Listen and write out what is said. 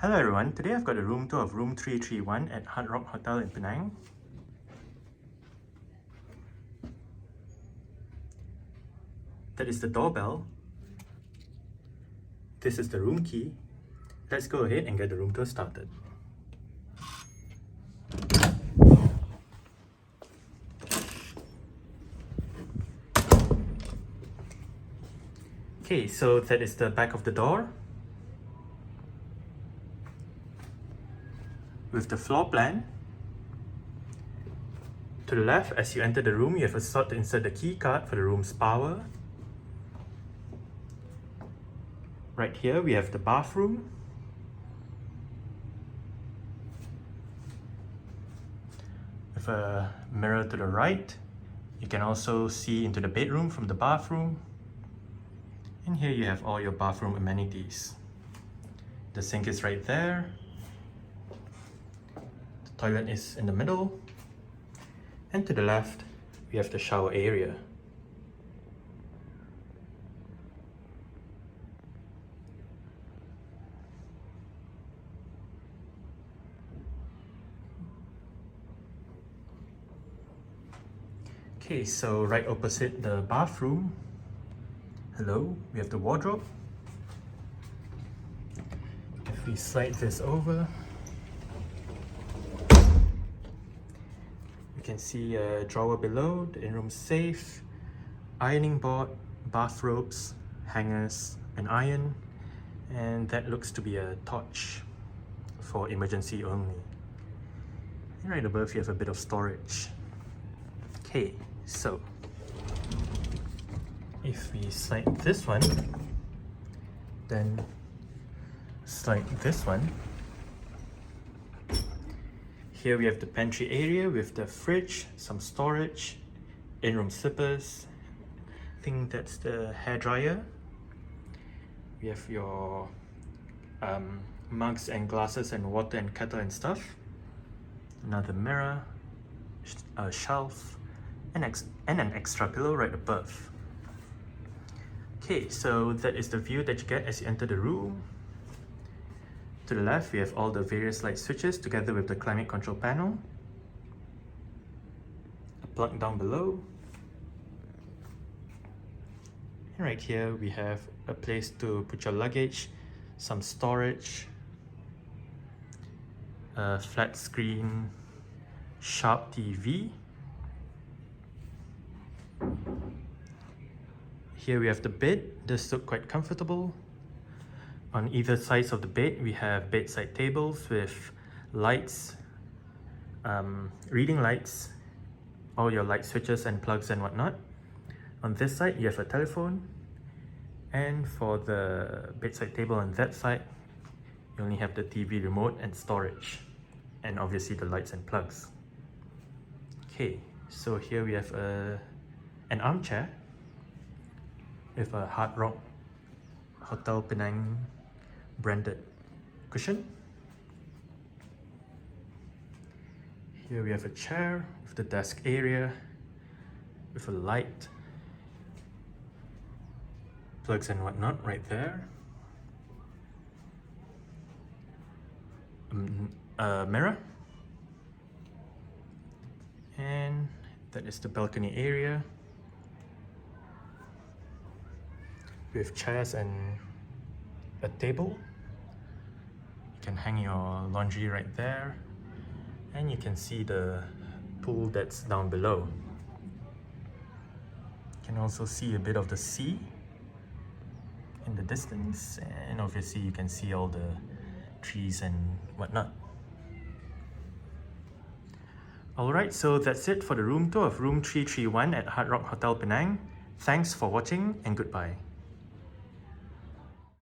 Hello everyone, today I've got a room tour of room 331 at Hard Rock Hotel in Penang. That is the doorbell. This is the room key. Let's go ahead and get the room tour started. Okay, so that is the back of the door. With the floor plan. To the left, as you enter the room, you have a slot to insert the key card for the room's power. Right here, we have the bathroom. With a mirror to the right. You can also see into the bedroom from the bathroom. And here you have all your bathroom amenities. The sink is right there. The toilet is in the middle. And to the left, we have the shower area. Okay, so right opposite the bathroom, hello, we have the wardrobe. If we slide this over, you can see a drawer below, the in-room safe, ironing board, bathrobes, hangers, an iron, and that looks to be a torch for emergency only. And right above you have a bit of storage. Okay, so if we slide this one, then slide this one. Here we have the pantry area with the fridge, some storage, in-room slippers. I think that's the hairdryer. We have your mugs and glasses and water and kettle and stuff. Another mirror, a shelf, and an extra pillow right above. Okay, so that is the view that you get as you enter the room. To the left, we have all the various light switches together with the climate control panel. A plug down below. And right here, we have a place to put your luggage, some storage, a flat screen, sharp TV. Here we have the bed. This looks quite comfortable. On either sides of the bed, we have bedside tables with lights, reading lights, all your light switches and plugs and whatnot. On this side, you have a telephone. And for the bedside table on that side, you only have the TV remote and storage. And obviously the lights and plugs. Okay, so here we have an armchair with a Hard Rock Hotel Penang branded cushion. Here we have a chair with the desk area with a light, plugs and whatnot right there. A mirror. And that is the balcony area with chairs and a table. You can hang your laundry right there, and you can see the pool that's down below. You can also see a bit of the sea in the distance, and obviously you can see all the trees and whatnot. Alright, so that's it for the room tour of room 331 at Hard Rock Hotel Penang. Thanks for watching and goodbye.